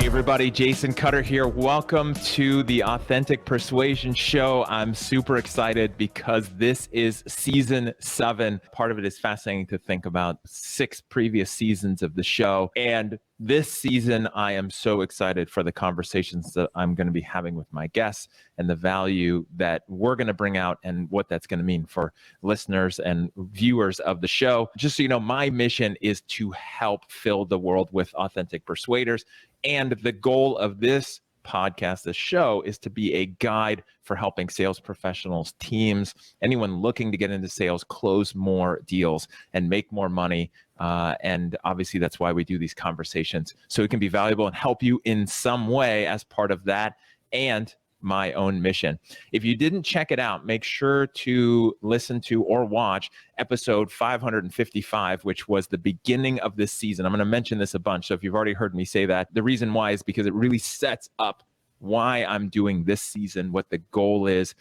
Everybody, Jason Cutter here. Welcome to the Authentic Persuasion Show. I'm super excited because this is season 7. Part of it is fascinating to think about 6 previous seasons of the show. And this season, I am so excited for the conversations that I'm going to be having with my guests and the value that we're going to bring out and what that's going to mean for listeners and viewers of the show. Just so you know, my mission is to help fill the world with authentic persuaders. And the goal of this podcast, this show, is to be a guide for helping sales professionals, teams, anyone looking to get into sales, close more deals and make more money. And obviously, that's why we do these conversations, so it can be valuable and help you in some way as part of that and my own mission. If you didn't check it out, make sure to listen to or watch episode 555, which was the beginning of this season. I'm going to mention this a bunch, so if you've already heard me say that, the reason why is because it really sets up why I'm doing this season, what the goal is.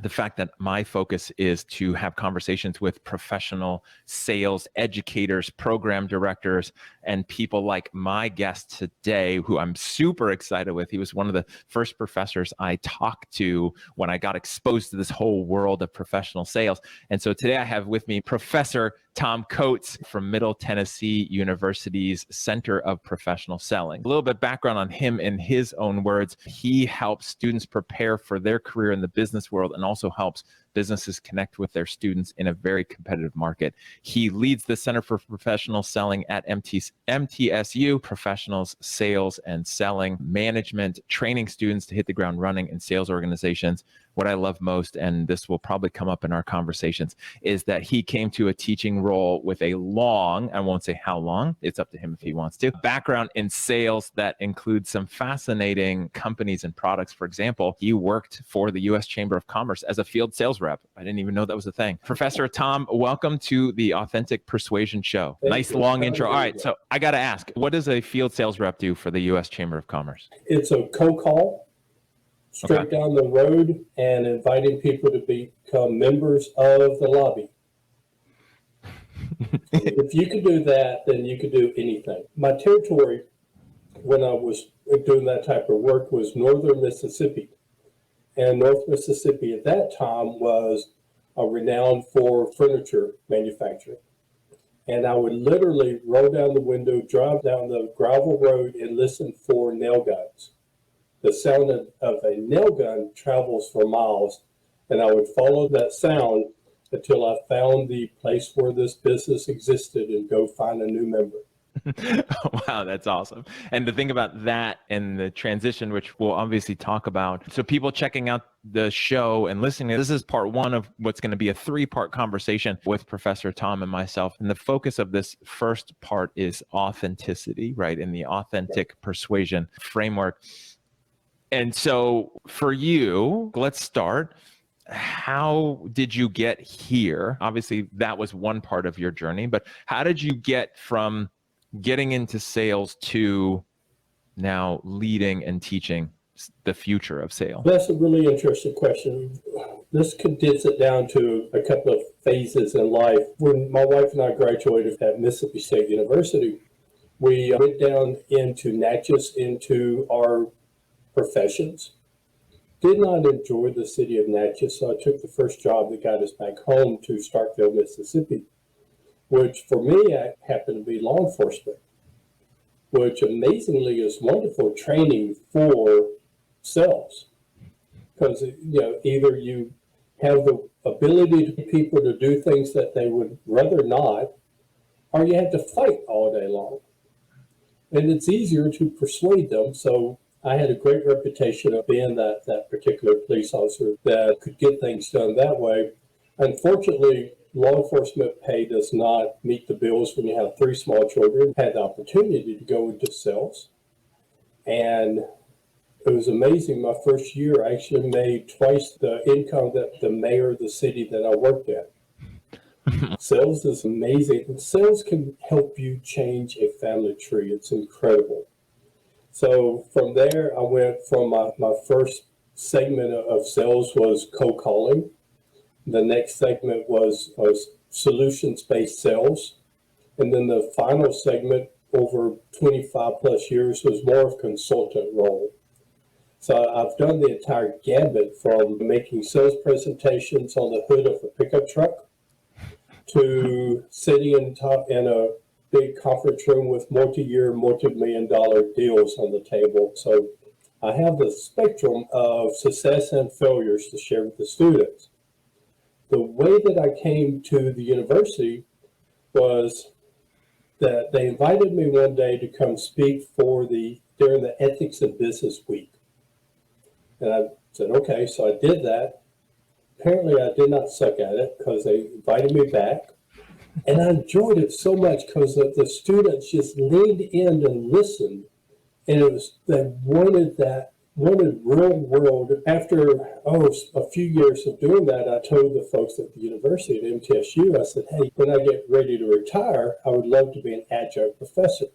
The fact that my focus is to have conversations with professional sales educators, program directors, and people like my guest today, who I'm super excited with. He was one of the first professors I talked to when I got exposed to this whole world of professional sales. And so today I have with me Professor Thom Coats from Middle Tennessee University's Center of Professional Selling. A little bit background on him in his own words. He helps students prepare for their career in the business world and also helps businesses connect with their students in a very competitive market. He leads the Center for Professional Selling at MTSU, professionals, sales and selling, management, training students to hit the ground running in sales organizations. What I love most, and this will probably come up in our conversations, is that he came to a teaching role with a long, I won't say how long, it's up to him if he wants to, background in sales that includes some fascinating companies and products. For example, he worked for the U.S. Chamber of Commerce as a field sales rep. I didn't even know that was a thing. Professor Thom, welcome to the Authentic Persuasion Show. Nice long intro. All right, so I got to ask, what does a field sales rep do for the U.S. Chamber of Commerce? It's a cold call straight down the road and inviting people to become members of the lobby. If you can do that, then you can do anything. My territory when I was doing that type of work was northern Mississippi. And North Mississippi at that time was renowned for furniture manufacturing. And I would literally roll down the window, drive down the gravel road, and listen for nail guns. The sound of a nail gun travels for miles, and I would follow that sound until I found the place where this business existed and go find a new member. Wow, that's awesome. And to think about that and the transition, which we'll obviously talk about. So people checking out the show and listening, this is part 1 of what's going to be a 3-part conversation with Professor Thom and myself. And the focus of this first part is authenticity, right? In the authentic persuasion framework. And so for you, let's start. How did you get here? Obviously, that was one part of your journey, but how did you get from getting into sales to now leading and teaching the future of sales? That's a really interesting question. Let's condense it down to a couple of phases in life. When my wife and I graduated at Mississippi State University, we went down into Natchez, into our professions. Did not enjoy the city of Natchez, so I took the first job that got us back home to Starkville, Mississippi, which for me happened to be law enforcement, which amazingly is wonderful training for sales. Because either you have the ability to get people to do things that they would rather not, or you have to fight all day long. And it's easier to persuade them. So I had a great reputation of being that particular police officer that could get things done that way. Unfortunately, law enforcement pay does not meet the bills when you have 3 small children. I had the opportunity to go into sales, and it was amazing. My first year, I actually made twice the income that the mayor of the city that I worked at. Sales is amazing. Sales can help you change a family tree. It's incredible. So from there, I went from my first segment of sales was cold calling. The next segment was solutions-based sales. And then the final segment over 25 plus years was more of a consultant role. So I've done the entire gambit from making sales presentations on the hood of a pickup truck to sitting in a big conference room with multi-year, multi-million-dollar deals on the table. So I have the spectrum of success and failures to share with the students. The way that I came to the university was that they invited me one day to come speak during the Ethics of Business Week. And I said, okay, so I did that. Apparently I did not suck at it because they invited me back. And I enjoyed it so much because the students just leaned in and listened. And they wanted real world. After, a few years of doing that, I told the folks at the university at MTSU, I said, hey, when I get ready to retire, I would love to be an adjunct professor.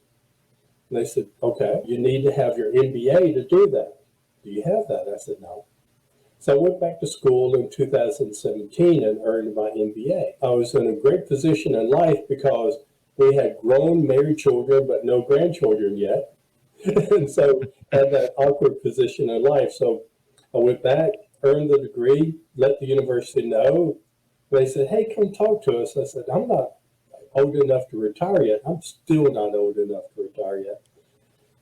And they said, okay, you need to have your MBA to do that. Do you have that? I said, no. So I went back to school in 2017 and earned my MBA. I was in a great position in life because we had grown, married children, but no grandchildren yet. And so had that awkward position in life. So I went back, earned the degree, let the university know. They said, hey, come talk to us. I said, I'm not old enough to retire yet. I'm still not old enough to retire yet.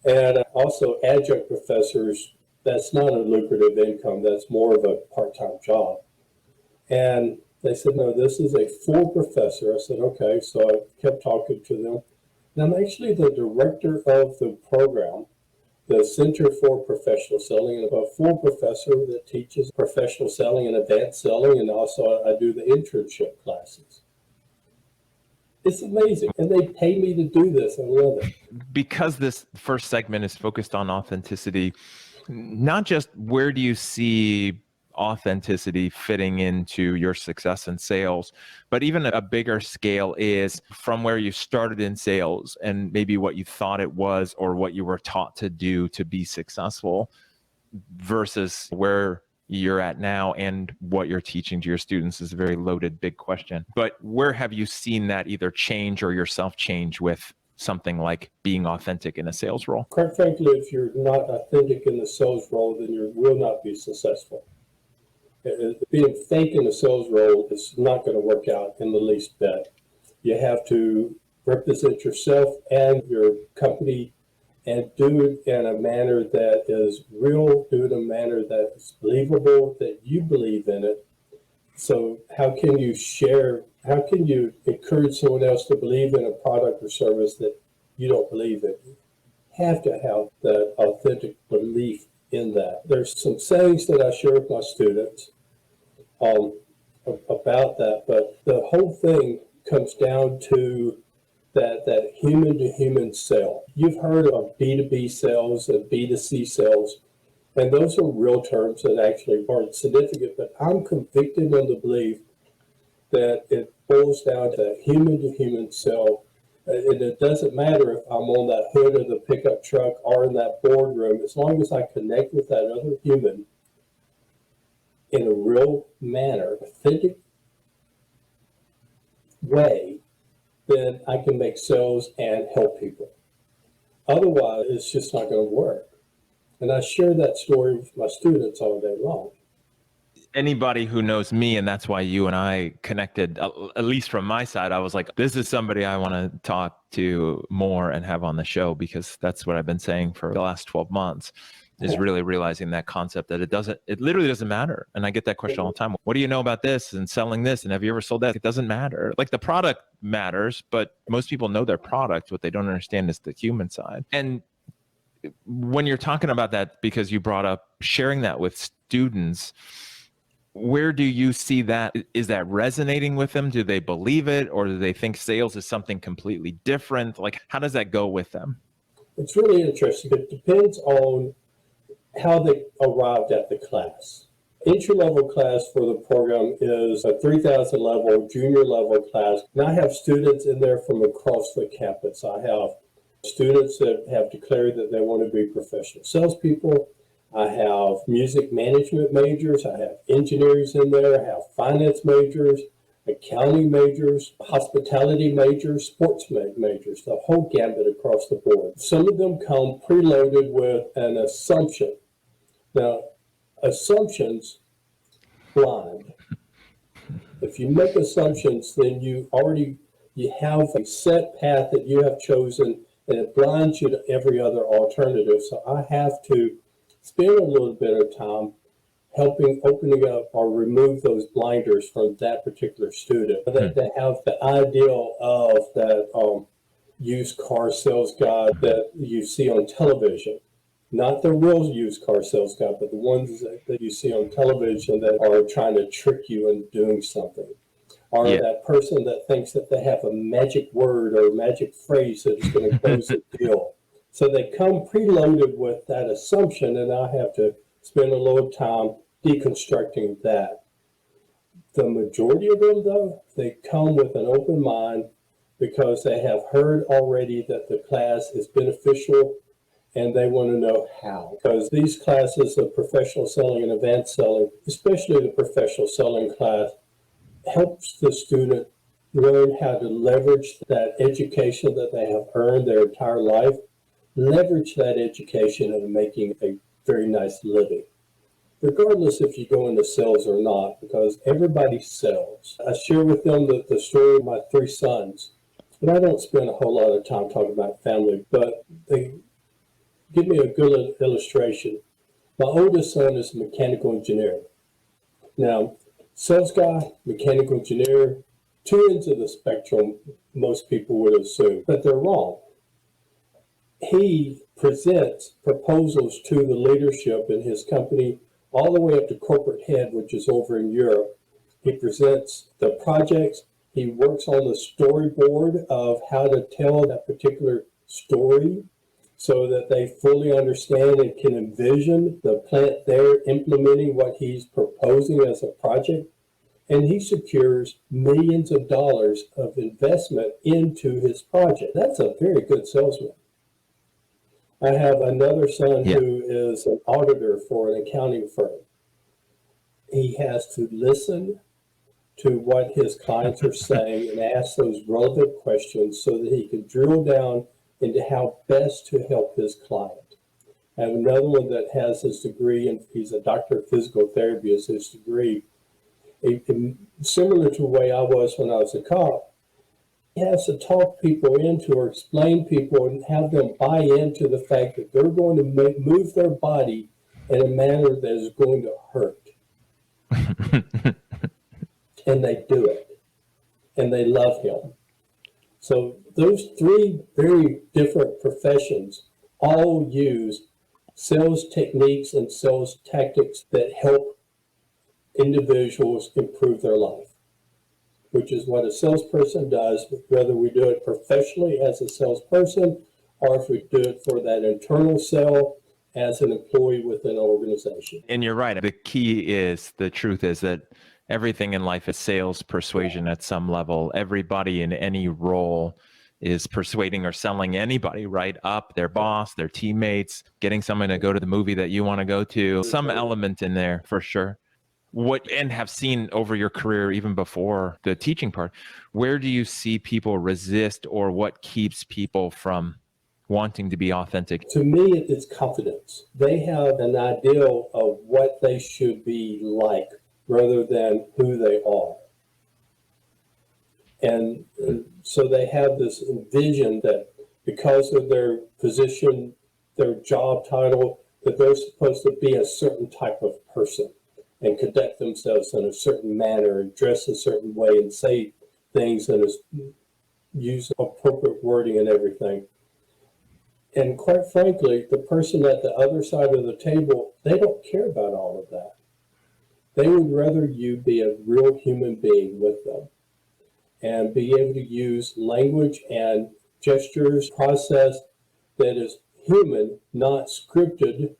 And also adjunct professors, that's not a lucrative income. That's more of a part-time job. And they said, no, this is a full professor. I said, okay. So I kept talking to them. And I'm actually the director of the program, the Center for Professional Selling, and a full professor that teaches professional selling and advanced selling. And also I do the internship classes. It's amazing. And they pay me to do this. I love it. Because this first segment is focused on authenticity, not just where do you see authenticity fitting into your success in sales, but even a bigger scale is from where you started in sales and maybe what you thought it was or what you were taught to do to be successful versus where you're at now and what you're teaching to your students is a very loaded, big question. But where have you seen that either change or yourself change with something like being authentic in a sales role? Quite frankly, if you're not authentic in the sales role, then you will not be successful. Being fake in a sales role is not going to work out in the least bit. You have to represent yourself and your company and do it in a manner that is real, do it in a manner that is believable, that you believe in it. So how can you encourage someone else to believe in a product or service that you don't believe in? You have to have that authentic belief in that. There's some sayings that I share with my students about that, but the whole thing comes down to that human-to-human sale. You've heard of B2B sales and B2C sales, and those are real terms that actually aren't significant, but I'm convicted in the belief that it boils down to human-to-human sale. And it doesn't matter if I'm on that hood of the pickup truck or in that boardroom, as long as I connect with that other human in a real manner, authentic way, then I can make sales and help people. Otherwise, it's just not going to work. And I share that story with my students all day long. Anybody who knows me, and that's why you and I connected, at least from my side, I was like, this is somebody I want to talk to more and have on the show, because that's what I've been saying for the last 12 months is really realizing that concept that it literally doesn't matter. And I get that question all the time. What do you know about this and selling this? And have you ever sold that? It doesn't matter. Like the product matters, but most people know their product. What they don't understand is the human side. And when you're talking about that, because you brought up sharing that with students, where do you see that? Is that resonating with them? Do they believe it? Or do they think sales is something completely different? Like, how does that go with them? It's really interesting. It depends on how they arrived at the class. Entry-level class for the program is a 3,000 level, junior level class. And I have students in there from across the campus. I have students that have declared that they want to be professional salespeople. I have music management majors. I have engineers in there. I have finance majors. accounting majors, hospitality majors, sports majors, the whole gambit across the board. Some of them come preloaded with an assumption. Now, assumptions blind. If you make assumptions, then you have a set path that you have chosen, and it blinds you to every other alternative. So I have to spend a little bit of time helping opening up or remove those blinders from that particular student. They have the ideal of that used car sales guy that you see on television. Not the real used car sales guy, but the ones that you see on television that are trying to trick you into doing something. Or that person that thinks that they have a magic word or a magic phrase that is going to close the deal. So they come preloaded with that assumption, and I have to spend a little time deconstructing that. The majority of them, though, they come with an open mind because they have heard already that the class is beneficial, and they want to know how. Because these classes of professional selling and advanced selling, especially the professional selling class, helps the student learn how to leverage that education that they have earned their entire life, leverage that education in making a very nice living, regardless if you go into sales or not, because everybody sells. I share with them the story of my 3 sons, and I don't spend a whole lot of time talking about family, but they give me a good illustration. My oldest son is a mechanical engineer. Now, sales guy, mechanical engineer, 2 ends of the spectrum, most people would assume, but they're wrong. He presents proposals to the leadership in his company all the way up to corporate head, which is over in Europe. He presents the projects. He works on the storyboard of how to tell that particular story so that they fully understand and can envision the plant there implementing what he's proposing as a project. And he secures millions of dollars of investment into his project. That's a very good salesman. I have another son who is an auditor for an accounting firm. He has to listen to what his clients are saying and ask those relevant questions so that he can drill down into how best to help his client. I have another one that has his degree, and he's a doctor of physical therapy as his degree. Similar to the way I was when I was a cop, he has to talk people into or explain people and have them buy into the fact that they're going to move their body in a manner that is going to hurt. And they do it. And they love him. So those 3 very different professions all use sales techniques and sales tactics that help individuals improve their life, which is what a salesperson does, whether we do it professionally as a salesperson or if we do it for that internal sale as an employee within an organization. And you're right. The truth is that everything in life is sales persuasion at some level. Everybody in any role is persuading or selling anybody, right? Up their boss, their teammates, getting someone to go to the movie that you want to go to, some element in there for sure. And have seen over your career, even before the teaching part, where do you see people resist, or what keeps people from wanting to be authentic? To me, it's confidence. They have an ideal of what they should be like rather than who they are. And so they have this vision that because of their position, their job title, that they're supposed to be a certain type of person and conduct themselves in a certain manner and dress a certain way and say things and use appropriate wording and everything. And quite frankly, the person at the other side of the table, they don't care about all of that. They would rather you be a real human being with them and be able to use language and gestures, process that is human, not scripted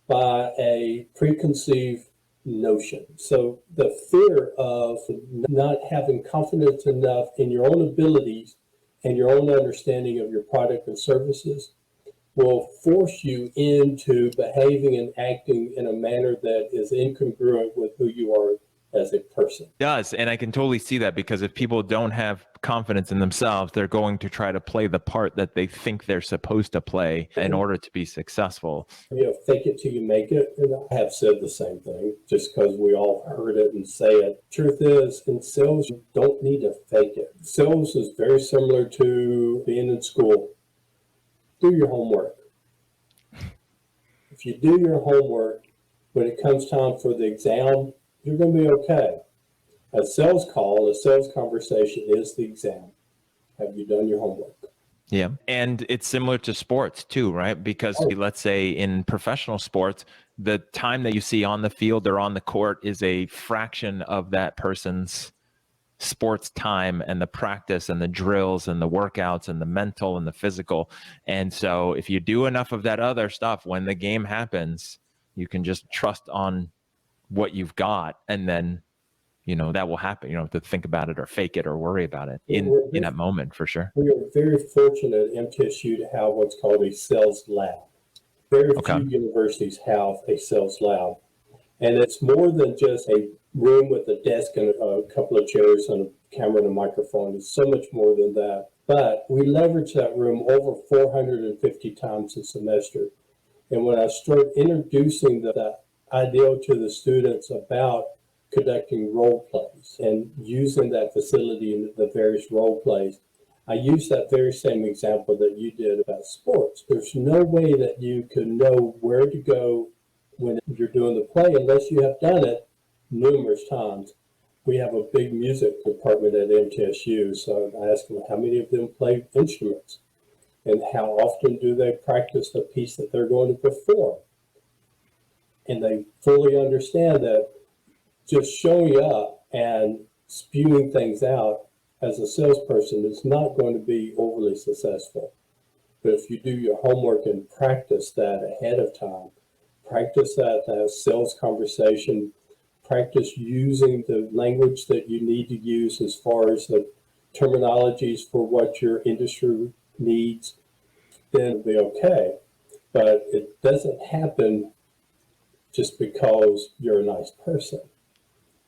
by a preconceived notion. So the fear of not having confidence enough in your own abilities and your own understanding of your product and services will force you into behaving and acting in a manner that is incongruent with who you are as a person. Does. And I can totally see that, because if people don't have confidence in themselves, they're going to try to play the part that they think they're supposed to play in order to be successful. Fake it till you make it. And I have said the same thing just because we all heard it and say it. Truth is, in sales, you don't need to fake it. Sales is very similar to being in school. Do your homework. If you do your homework, when it comes time for the exam, you're going to be okay. A sales call, a sales conversation is the exam. Have you done your homework? Yeah. And it's similar to sports too, right? Because let's say in professional sports, the time that you see on the field or on the court is a fraction of that person's sports time, and the practice and the drills and the workouts and the mental and the physical. And so if you do enough of that other stuff, when the game happens, you can just trust on what you've got, and then that will happen. You don't have to think about it or fake it or worry about it in that moment, for sure. We are very fortunate at MTSU to have what's called a sales lab. Very few universities have a sales lab. And it's more than just a room with a desk and a couple of chairs and a camera and a microphone. It's so much more than that. But we leverage that room over 450 times a semester. And when I start introducing that idea to the students about conducting role plays and using that facility in the various role plays, I use that very same example that you did about sports. There's no way that you can know where to go when you're doing the play unless you have done it numerous times. We have a big music department at MTSU, so I ask them how many of them play instruments and how often do they practice the piece that they're going to perform. And they fully understand that just showing up and spewing things out as a salesperson is not going to be overly successful. But if you do your homework and practice that ahead of time, practice that sales conversation, practice using the language that you need to use as far as the terminologies for what your industry needs, then it'll be okay. But it doesn't happen just because you're a nice person.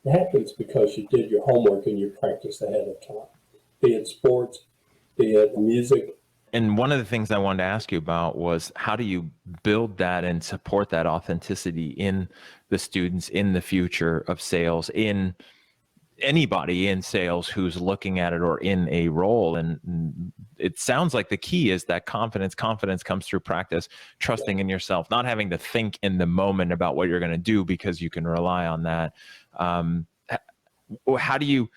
It happens because you did your homework and you practiced ahead of time, be it sports, be it music. And one of the things I wanted to ask you about was, how do you build that and support that authenticity in the students in the future of sales, in anybody in sales who's looking at it or in a role? And it sounds like the key is that confidence comes through practice, trusting in yourself, not having to think in the moment about what you're going to do, because you can rely on that. How do you,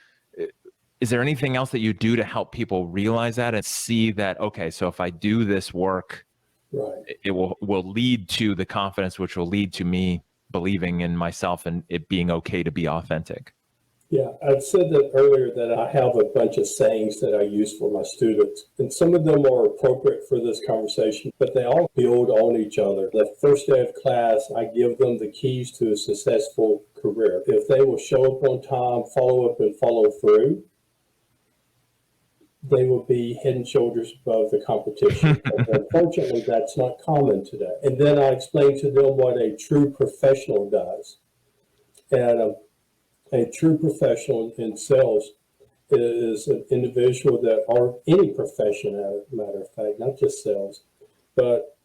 is there anything else that you do to help people realize that and see that, okay, so if I do this work, right, it will lead to the confidence, which will lead to me believing in myself and it being okay to be authentic? Yeah, I've said that earlier that I have a bunch of sayings that I use for my students, and some of them are appropriate for this conversation, but they all build on each other. The first day of class, I give them the keys to a successful career. If they will show up on time, follow up, and follow through, they will be head and shoulders above the competition. Unfortunately, that's not common today. And then I explain to them what a true professional does. And a true professional in sales is an individual that, or any profession, as a matter of fact, not just sales, but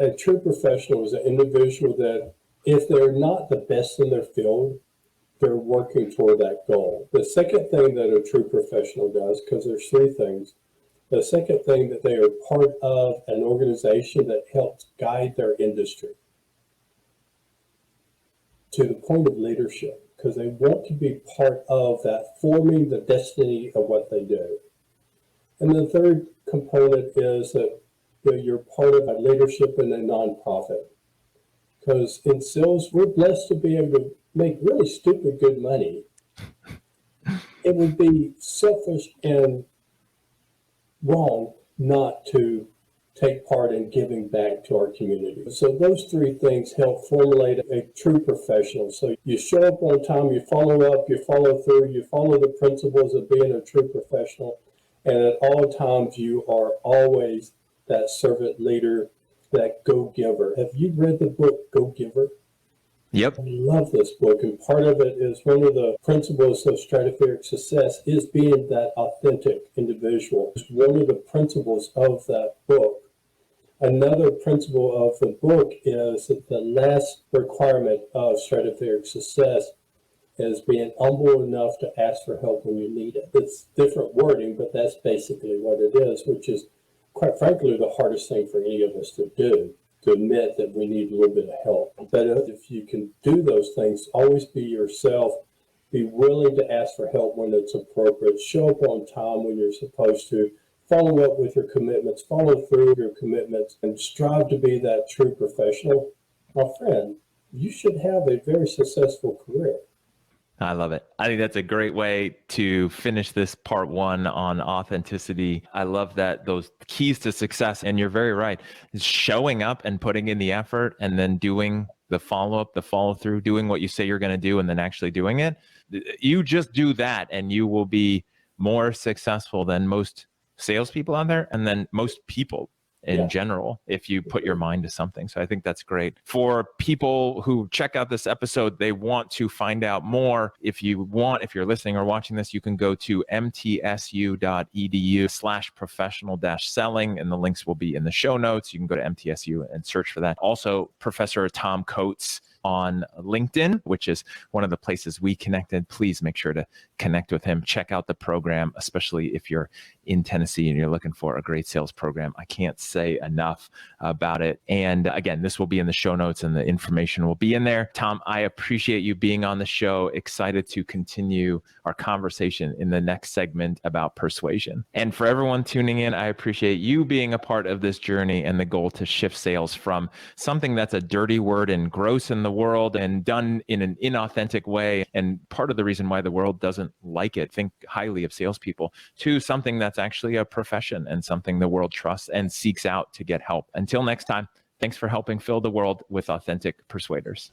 a true professional is an individual that, if they're not the best in their field, they're working toward that goal. The second thing that a true professional does, because there's three things, the second thing that they are part of an organization that helps guide their industry to the point of leadership, because they want to be part of that, forming the destiny of what they do. And the third component is that you're part of a leadership in a nonprofit. Because in sales, we're blessed to be able to make really stupid good money. It would be selfish and wrong not to take part in giving back to our community. So those three things help formulate a true professional. So you show up on time, you follow up, you follow through, you follow the principles of being a true professional, and at all times you are always that servant leader, that go-giver. Have you read the book Go-Giver? Yep. I love this book, and part of it is one of the principles of stratospheric success is being that authentic individual. It's one of the principles of that book. Another principle of the book is that the last requirement of stratospheric success is being humble enough to ask for help when you need it. It's different wording, but that's basically what it is, which is, quite frankly, the hardest thing for any of us to do, to admit that we need a little bit of help. But if you can do those things, always be yourself, be willing to ask for help when it's appropriate, show up on time when you're supposed to, follow up with your commitments, follow through your commitments, and strive to be that true professional. My friend, you should have a very successful career. I love it. I think that's a great way to finish this part one on authenticity. I love that those keys to success, and you're very right, is showing up and putting in the effort and then doing the follow-up, the follow-through, doing what you say you're going to do and then actually doing it. You just do that and you will be more successful than most salespeople out there and then most people in general, if you put your mind to something. So I think that's great. For people who check out this episode, they want to find out more. If you're listening or watching this, you can go to mtsu.edu/professional-selling, and the links will be in the show notes. You can go to MTSU and search for that. Also, Professor Thom Coats on LinkedIn, which is one of the places we connected. Please make sure to connect with him. Check out the program, especially if you're in Tennessee and you're looking for a great sales program. I can't say enough about it. And again, this will be in the show notes and the information will be in there. Thom, I appreciate you being on the show. Excited to continue our conversation in the next segment about persuasion. And for everyone tuning in, I appreciate you being a part of this journey and the goal to shift sales from something that's a dirty word and gross in the world and done in an inauthentic way. And part of the reason why the world doesn't like it, think highly of salespeople, to something that's actually a profession and something the world trusts and seeks out to get help. Until next time, thanks for helping fill the world with authentic persuaders.